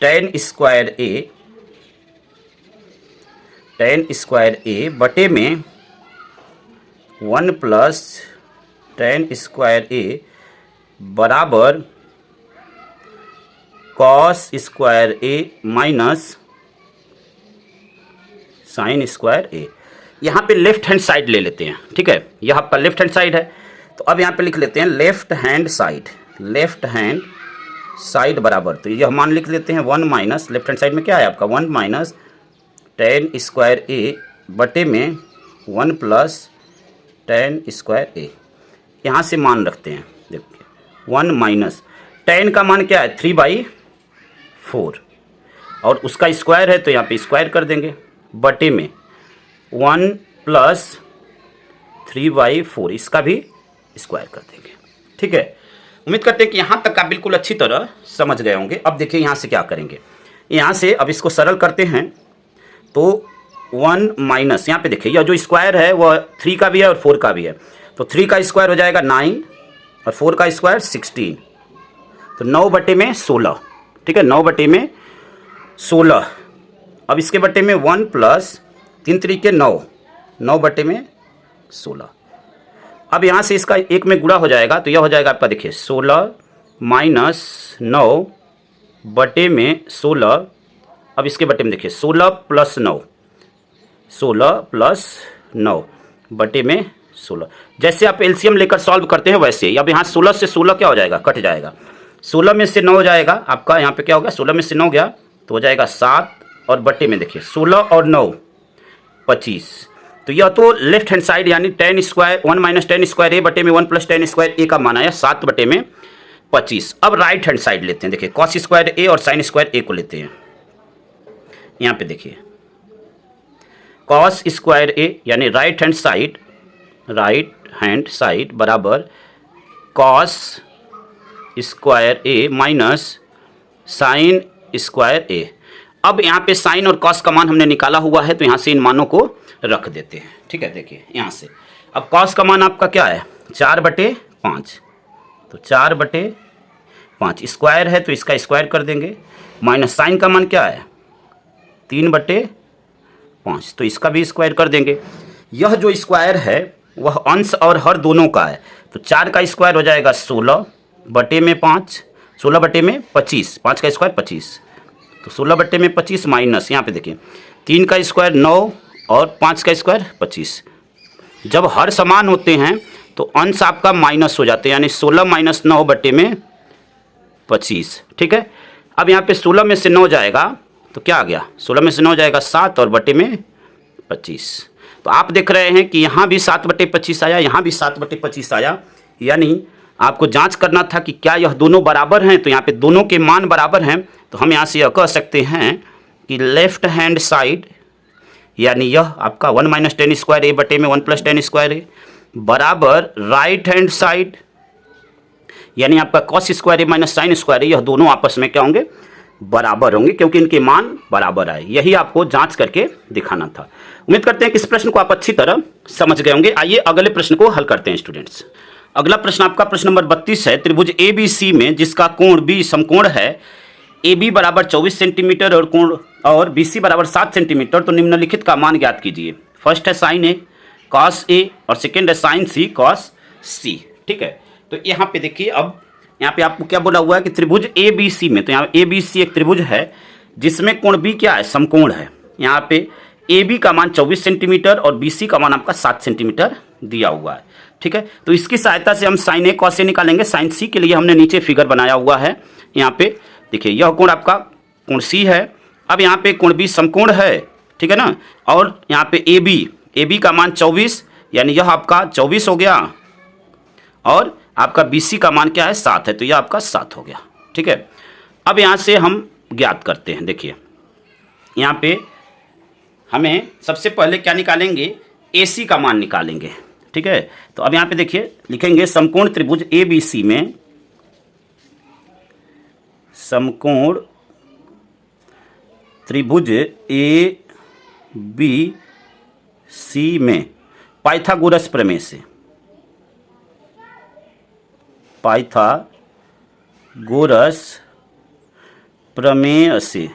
tan स्क्वायर A बटे में 1 प्लस tan स्क्वायर A बराबर cos square A minus sine square A। यहाँ पे लेफ्ट हैंड साइड ले लेते हैं। ठीक है, यह आपका लेफ्ट हैंड साइड है, तो अब यहाँ पे लिख लेते हैं लेफ्ट हैंड साइड बराबर, तो ये हम मान लिख लेते हैं 1 माइनस, लेफ्ट हैंड साइड में क्या है आपका 1 माइनस टेन स्क्वायर ए बटे में 1 प्लस टेन स्क्वायर ए। यहाँ से मान रखते हैं, देखिए 1 माइनस टेन का मान क्या है 3/4 और उसका स्क्वायर है तो यहाँ पे स्क्वायर कर देंगे, बटे में 1 प्लस 3/4 इसका भी स्क्वायर कर देंगे। ठीक है, उम्मीद करते हैं कि यहाँ तक आप बिल्कुल अच्छी तरह समझ गए होंगे। अब देखिए यहाँ से क्या करेंगे, यहाँ से अब इसको सरल करते हैं तो 1 माइनस, यहाँ पे देखिए यह जो स्क्वायर है वह 3 का भी है और 4 का भी है, तो 3 का स्क्वायर हो जाएगा 9 और 4 का स्क्वायर 16, तो 9 बटे में 16। ठीक है, 9 बटे में 16। अब इसके बटे में 1 प्लस 3 तरीके 9, 9 बटे में 16। अब यहाँ से इसका एक में गुणा हो जाएगा तो यह हो जाएगा आपका, देखिए 16 माइनस 9 बटे में 16। अब इसके बटे में देखिए 16 प्लस 9, 16 प्लस 9 बटे में 16। जैसे आप एलसीएम लेकर सॉल्व करते हैं वैसे ही। अब यहाँ 16 से 16 क्या हो जाएगा, कट जाएगा। 16 में से 9 हो जाएगा आपका, यहाँ पे क्या हो गया 16 में से 9 गया तो हो जाएगा 7 और बटे में देखिए 16 और 9 25। तो यह तो लेफ्ट हैंड साइड यानी tan square 1 minus tan square A बटे में 1 प्लस टेन स्क्वायर ए का मान आया 7 बटे में 25। अब राइट हैंड साइड लेते हैं, देखिए कॉस स्क्वायर ए और साइन स्क्वायर ए को लेते हैं। यहाँ पे देखिए कॉस स्क्वायर ए यानी राइट हैंड साइड बराबर कॉस स्क्वायर ए माइनस साइन स्क्वायर ए। अब यहाँ पे साइन और कॉस का मान हमने निकाला हुआ है तो यहाँ से इन मानों को रख देते हैं। ठीक है, देखिए यहाँ से अब कॉस का मान आपका क्या है 4/5, तो 4/5 स्क्वायर है तो इसका स्क्वायर कर देंगे, माइनस साइन का मान क्या है 3/5 तो इसका भी स्क्वायर कर देंगे। यह जो स्क्वायर है वह अंश और हर दोनों का है, तो 4 का स्क्वायर हो जाएगा 16 बटे में 5, 16 बटे में 25, 5 का स्क्वायर 25, तो 16 बटे में 25 माइनस यहाँ पे देखिए 3 का स्क्वायर 9 और 5 का स्क्वायर 25। जब हर समान होते हैं तो अंश आपका माइनस हो जाते हैं, यानी 16 माइनस 9 बटे में 25। ठीक है, अब यहाँ पे 16 में से 9 जाएगा तो क्या आ गया, 16 में से 9 जाएगा 7 और बटे में 25। तो आप देख रहे हैं कि यहाँ भी 7/25 आया, यहाँ भी 7/25 आया, यानी आपको जांच करना था कि क्या यह दोनों बराबर हैं। तो यहाँ पे दोनों के मान बराबर हैं तो हम यहाँ से यह कह सकते हैं कि लेफ्ट हैंड साइड यानी यह आपका 1 माइनस टेन स्क्वायर ए बटे में 1 प्लस टेन स्क्वायर ए बराबर राइट हैंड साइड यानी आपका कॉस स्क्वायर ए माइनस साइन स्क्वायर ए, यह दोनों आपस में क्या होंगे, बराबर होंगे, क्योंकि इनके मान बराबर आए। यही आपको जांच करके दिखाना था। उम्मीद करते हैं कि इस प्रश्न को आप अच्छी तरह समझ गए होंगे। आइए अगले प्रश्न को हल करते हैं स्टूडेंट्स। अगला प्रश्न आपका प्रश्न नंबर 32 है। त्रिभुज ए बी सी में जिसका कोण बी समकोण है, ए बी बराबर 24 सेंटीमीटर और कोण और बी सी बराबर 7 सेंटीमीटर, तो निम्नलिखित का मान ज्ञात कीजिए। फर्स्ट है साइन ए कॉस ए और सेकेंड है साइन सी कॉस सी। ठीक है, तो यहाँ पे देखिए, अब यहाँ पे आपको क्या बोला हुआ है कि त्रिभुज ए बी सी में, तो यहाँ ए बी सी एक त्रिभुज है जिसमें कोण बी क्या है, समकोण है। यहाँ पे ए बी का मान 24 सेंटीमीटर और बी सी का मान आपका 7 सेंटीमीटर दिया हुआ है। ठीक है, तो इसकी सहायता से हम साइन ए कॉस ए निकालेंगे। साइन सी के लिए हमने नीचे फिगर बनाया हुआ है। यहाँ पे देखिए यह कोण आपका कोण सी है। अब यहाँ पे कोण बी समकोण है, ठीक है ना, और यहाँ पे ए बी का मान 24 यानी यह आपका 24 हो गया और आपका बी सी का मान क्या है 7 है, तो यह आपका 7 हो गया। ठीक है, अब यहाँ से हम ज्ञात करते हैं। देखिए यहाँ पे हमें सबसे पहले क्या निकालेंगे, ए सी का मान निकालेंगे। ठीक है, तो अब यहाँ पे देखिए लिखेंगे समकोण त्रिभुज ए बी सी में, समकोण त्रिभुज ए बी सी में पाइथागोरस प्रमेय से, पाइथागोरस प्रमेय से।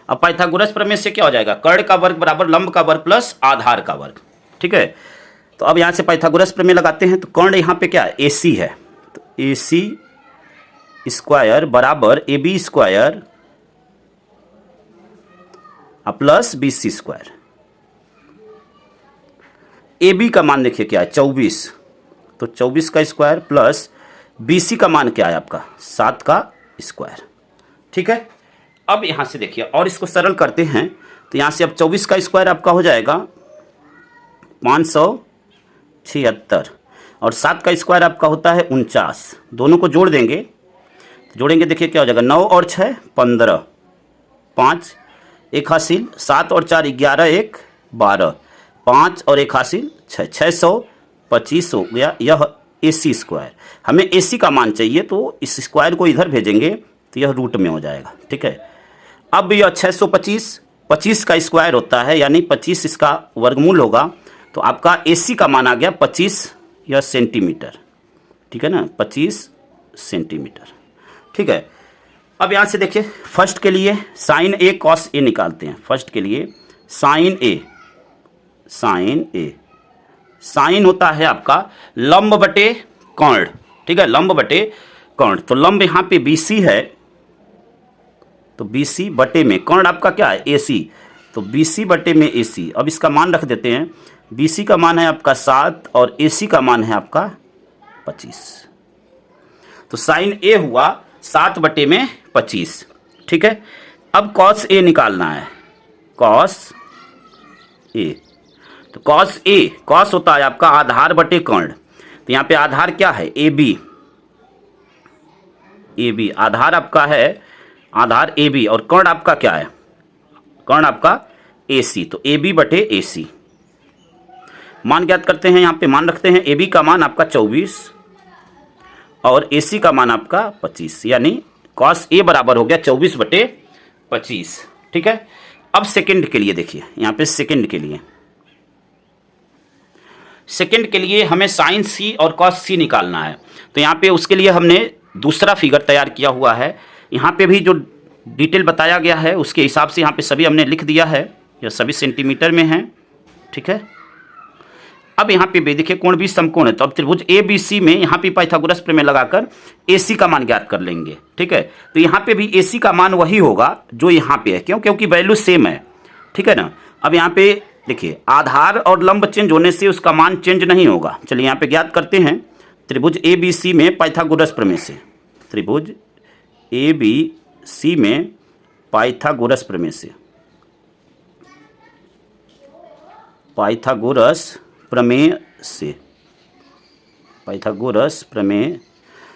अब पाइथागोरस प्रमेय से क्या हो जाएगा, कर्ण का वर्ग बराबर लंब का वर्ग प्लस आधार का वर्ग। ठीक है, तो अब यहाँ से पाइथागोरस प्रमेय लगाते हैं, तो कर्ण यहाँ पे क्या है, ए सी है, तो ए सी स्क्वायर बराबर A B square plus B C square. A B का मान देखिए क्या है 24, तो 24 का स्क्वायर प्लस BC का मान क्या है आपका 7 का स्क्वायर। ठीक है, अब यहाँ से देखिए और इसको सरल करते हैं तो यहाँ से अब 24 का स्क्वायर आपका हो जाएगा 576 और 7 का स्क्वायर आपका होता है 49। दोनों को जोड़ देंगे तो जोड़ेंगे देखिए क्या हो जाएगा 9 और 6 15, 5 एक हासिल, 7 और 4 11 1 12, 5 और एक हासिल 6, 625 हो गया यह AC स्क्वायर। हमें AC का मान चाहिए तो इस स्क्वायर को इधर भेजेंगे तो यह रूट में हो जाएगा। ठीक है, अब यह 625 25 का स्क्वायर होता है यानी 25 इसका वर्गमूल होगा तो आपका AC का मान आ गया 25 यह सेंटीमीटर। ठीक है ना, 25 सेंटीमीटर। ठीक है, अब यहाँ से देखिए फर्स्ट के लिए साइन A कॉस A निकालते हैं। फर्स्ट के लिए साइन A, साइन होता है आपका लंब बटे कर्ण। ठीक है, लंब बटे कर्ण, तो लंब यहाँ पे BC है तो BC बटे में कर्ण आपका क्या है AC, तो BC बटे में AC। अब इसका मान रख देते हैं, BC का मान है आपका 7 और AC का मान है आपका 25। तो साइन A हुआ 7 बटे में 25। ठीक है, अब कॉस A निकालना है, कॉस A। तो कॉस A, कॉस होता है आपका आधार बटे कर्ण। तो यहाँ पे आधार क्या है AB, आधार आपका है आधार AB और कर्ण आपका क्या है, कर्ण आपका AC। तो AB बटे AC। मान ज्ञात करते हैं, यहाँ पे मान रखते हैं AB का मान आपका 24 और AC का मान आपका 25 यानी कॉस A बराबर हो गया 24 बटे 25। ठीक है, अब सेकंड के लिए देखिए, यहाँ पे सेकंड के लिए हमें साइन C और कॉस C निकालना है। तो यहाँ पे उसके लिए हमने दूसरा फिगर तैयार किया हुआ है। यहाँ पे भी जो डिटेल बताया गया है उसके हिसाब से यहाँ पे सभी हमने लिख दिया है, यह सभी सेंटीमीटर में है। ठीक है, अब यहाँ पे भी देखिए कोण भी समकोण है तो अब त्रिभुज ABC में यहाँ पे पाइथागोरस प्रमेय लगाकर AC का मान ज्ञात कर लेंगे। ठीक है, तो यहाँ पे भी AC का मान वही होगा जो यहाँ पे है, क्यों, क्योंकि वैल्यू सेम है। ठीक है ना, अब यहाँ पे देखिए आधार और लंब चेंज होने से उसका मान चेंज नहीं होगा। चलिए यहाँ पे ज्ञात करते हैं त्रिभुज ABC में पाइथागोरस प्रमेय से, त्रिभुज ABC में पाइथागोरस प्रमेय से, पाइथागोरस प्रमेय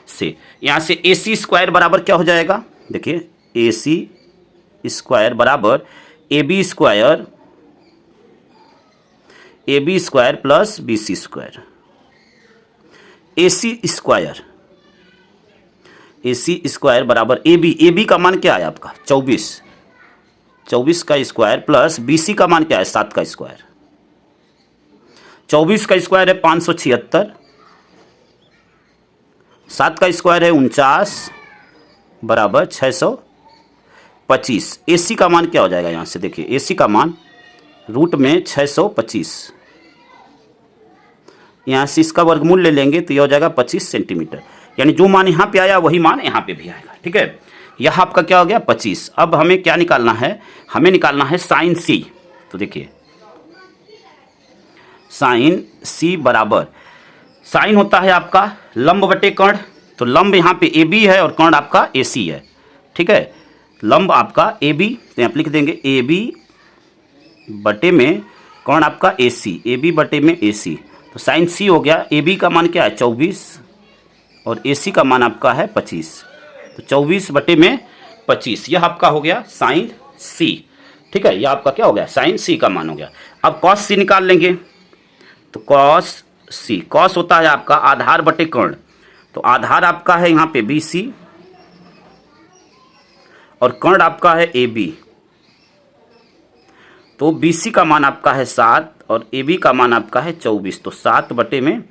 से यहाँ से AC स्क्वायर बराबर क्या हो जाएगा, देखिए AC स्क्वायर बराबर AB square plus BC square. AC square बराबर AB का मान क्या है आपका 24 का स्क्वायर प्लस BC का मान क्या है 7 का स्क्वायर। 24 का स्क्वायर है 576, 7 का स्क्वायर है 49 बराबर 625। AC का मान क्या हो जाएगा, यहाँ से देखिए AC का मान रूट में 625, यहाँ से इसका वर्गमूल ले लेंगे तो यह हो जाएगा 25 सेंटीमीटर। यानी जो मान यहाँ पे आया वही मान यहाँ पे भी आएगा। ठीक है, यह आपका क्या हो गया 25। अब हमें क्या निकालना है, हमें निकालना है साइन C। तो देखिए साइन C बराबर, साइन होता है आपका लंब बटे कर्ण। तो लंब यहाँ पे AB है और कर्ण आपका AC है। ठीक है, लंब आपका AB, तो यहाँ पे लिख देंगे AB बटे में कर्ण आपका AC, AB बटे में AC। तो साइन C हो गया, AB का मान क्या है 24 और AC का मान आपका है 25। तो 24 बटे में 25 यह आपका हो गया साइन C। ठीक है, यह आपका क्या हो गया साइन C का मान हो गया। अब कॉस C निकाल लेंगे। तो कॉस C, कॉस होता है आपका आधार बटे कर्ण। तो आधार आपका है यहाँ पे BC और कर्ण आपका है AB। तो BC का मान आपका है 7 और AB का मान आपका है 24। तो 7 बटे में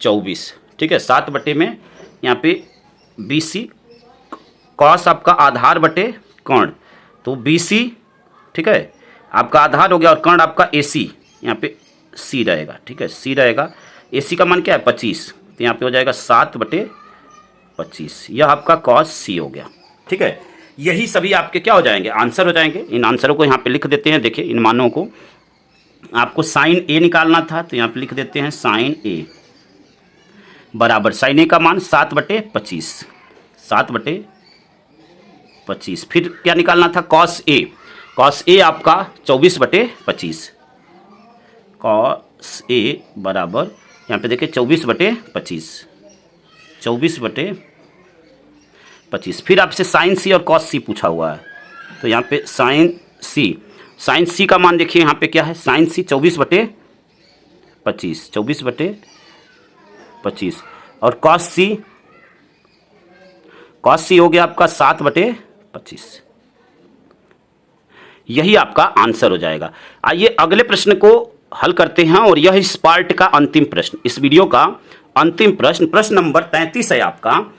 24। ठीक है, 7 बटे में यहाँ पे BC, कॉस आपका आधार बटे कर्ण। तो BC ठीक है आपका आधार हो गया और कर्ण आपका AC, यहाँ पे C रहेगा। ठीक है, C रहेगा। AC का मान क्या है 25, तो यहाँ पे हो जाएगा 7 बटे 25। यह आपका कॉस C हो गया। ठीक है, यही सभी आपके क्या हो जाएंगे आंसर हो जाएंगे। इन आंसरों को यहाँ पे लिख देते हैं। देखिए इन मानों को, आपको साइन A निकालना था तो यहाँ पे लिख देते हैं साइन A। बराबर साइन ए का मान 7/25, 7/25। फिर क्या निकालना था, कॉस ए, कॉस ए आपका 24/25, कॉस ए बराबर यहाँ पे देखिए 24/25, 24/25। फिर आपसे साइन सी और कॉस सी पूछा हुआ है, तो यहाँ पे साइन सी का मान देखिए यहाँ पे क्या है, साइन सी 24/25, 24/25 और कॉस सी हो गया आपका 7/25। यही आपका आंसर हो जाएगा। आइए अगले प्रश्न को हल करते हैं और यह इस पार्ट का अंतिम प्रश्न, इस वीडियो का अंतिम प्रश्न, प्रश्न नंबर 33 है आपका।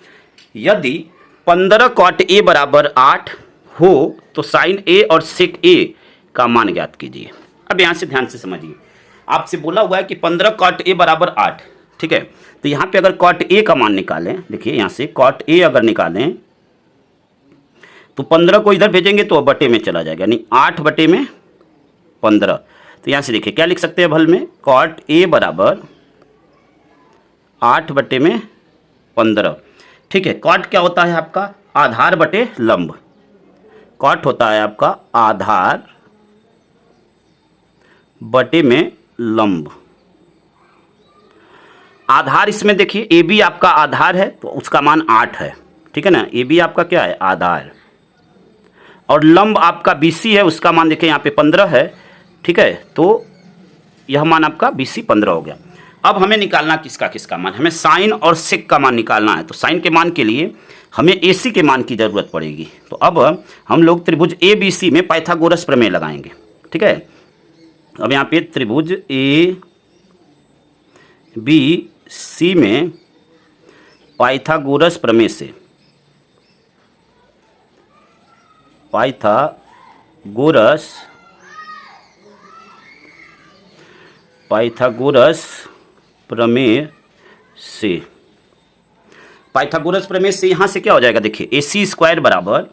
यदि 15 cot a बराबर 8 हो तो साइन ए और सेक ए का मान ज्ञात कीजिए। अब यहाँ से ध्यान से समझिए, आपसे बोला हुआ है कि 15 cot a बराबर 8, ठीक है। तो यहाँ पे अगर cot a का मान निकालें, देखिए यहाँ से cot a अगर निकालें तो 15 को इधर भेजेंगे तो बटे में चला जाएगा, यानी 8/15। तो यहाँ से देखिए क्या लिख सकते हैं भल में, cot a बराबर 8/15, ठीक है। cot क्या होता है आपका, आधार बटे लंब, cot होता है आपका आधार बटे में लंब। आधार इसमें देखिए ए बी आपका आधार है तो उसका मान 8 है, ठीक है ना, ए बी आपका क्या है, आधार, और लंब आपका बी सी है, उसका मान देखिए यहाँ पे 15 है, ठीक है। तो यह मान आपका बी सी 15 हो गया। अब हमें निकालना किसका मान, हमें साइन और सेक का मान निकालना है। तो साइन के मान के लिए हमें ए सी के मान की ज़रूरत पड़ेगी। तो अब हम लोग त्रिभुज ए बी सी में पाइथागोरस प्रमेय लगाएंगे, ठीक है। अब यहाँ पे त्रिभुज ए बी सी में पाइथागोरस प्रमेय से, पाइथागोरस प्रमेय से, पाइथागोरस प्रमेय से यहाँ से क्या हो जाएगा, देखिए ए सी स्क्वायर बराबर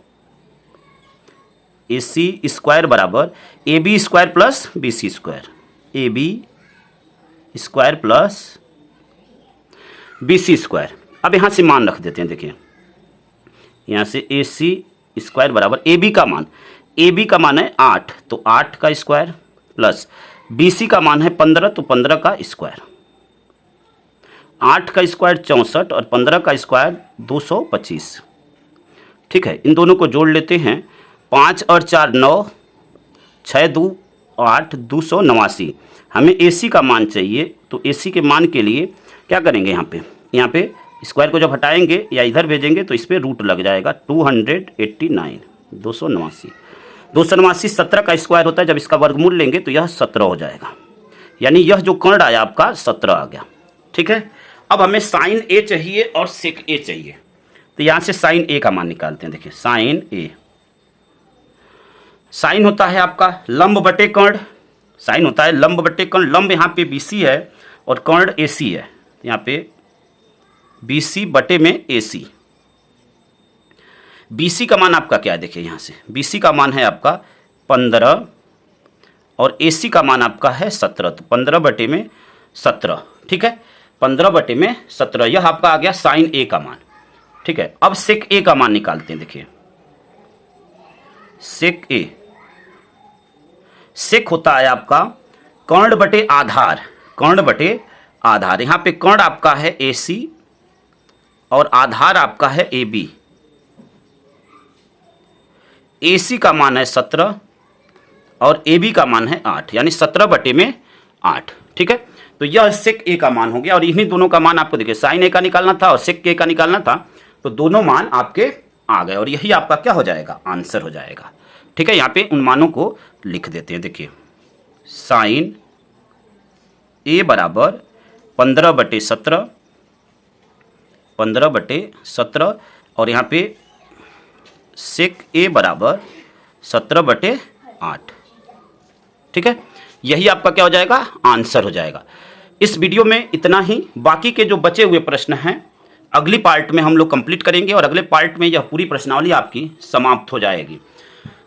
A B square plus B C square, A B square plus B C square. अब यहाँ से मान रख देते हैं, देखिए यहाँ से ए सी स्क्वायर बराबर ए बी का मान है 8, तो 8 का स्क्वायर प्लस बी सी का मान है 15, तो 15 का स्क्वायर, 8 का स्क्वायर 64 और 15 का स्क्वायर 225, ठीक है। इन दोनों को जोड़ लेते हैं, 5 और 4 9, 6 2 8, 289। हमें ए सी का मान चाहिए, तो ए सी के मान के लिए क्या करेंगे, यहाँ पे स्क्वायर को जब हटाएंगे या इधर भेजेंगे तो इस पर रूट लग जाएगा, 289, 289 17 का स्क्वायर होता है, जब इसका वर्गमूल लेंगे तो यह 17 हो जाएगा, यानी यह जो कर्ण आया आपका 17 आ गया, ठीक है। अब हमें साइन ए चाहिए और सेक ए चाहिए, तो यहाँ से साइन ए का मान निकालते हैं। देखिए साइन ए, साइन होता है आपका लंब बटे कर्ण, साइन होता है लंब बटे कर्ण, लंब यहाँ पे बी सी है और कर्ण ए सी है, यहाँ पे बी सी बटे में ए सी। बी सी का मान आपका क्या है, देखिए यहाँ से बी सी का मान है आपका 15 और ए सी का मान आपका है 17, तो 15/17, ठीक है, 15/17, यह आपका आ गया साइन ए का मान, ठीक है। अब सेक ए का मान निकालते हैं। देखिए सेक ए, सेक होता है आपका कर्ण बटे आधार, यहाँ पे कर्ण आपका है ए सी और आधार आपका है ए बी। ए सी का मान है 17 और ए बी का मान है 8, यानी 17/8, ठीक है। तो यह सेक ए का मान हो गया, और इन्हीं दोनों का मान आपको देखिए साइन ए का निकालना था और सेक ए का निकालना था, तो दोनों मान आपके आ गए और यही आपका क्या हो जाएगा, आंसर हो जाएगा, ठीक है। यहाँ पे उन मानों को लिख देते हैं। देखिए साइन ए बराबर 15/17, 15/17 और यहाँ पे सेक ए बराबर 17/8, ठीक है। यही आपका क्या हो जाएगा, आंसर हो जाएगा। इस वीडियो में इतना ही, बाकी के जो बचे हुए प्रश्न हैं अगली पार्ट में हम लोग कंप्लीट करेंगे और अगले पार्ट में यह पूरी प्रश्नावली आपकी समाप्त हो जाएगी।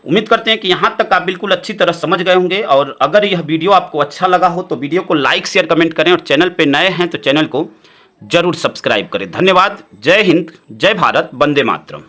उम्मीद करते हैं कि यहाँ तक आप बिल्कुल अच्छी तरह समझ गए होंगे, और अगर यह वीडियो आपको अच्छा लगा हो तो वीडियो को लाइक शेयर कमेंट करें, और चैनल पे नए हैं तो चैनल को जरूर सब्सक्राइब करें। धन्यवाद। जय हिंद, जय भारत, वंदे मातरम।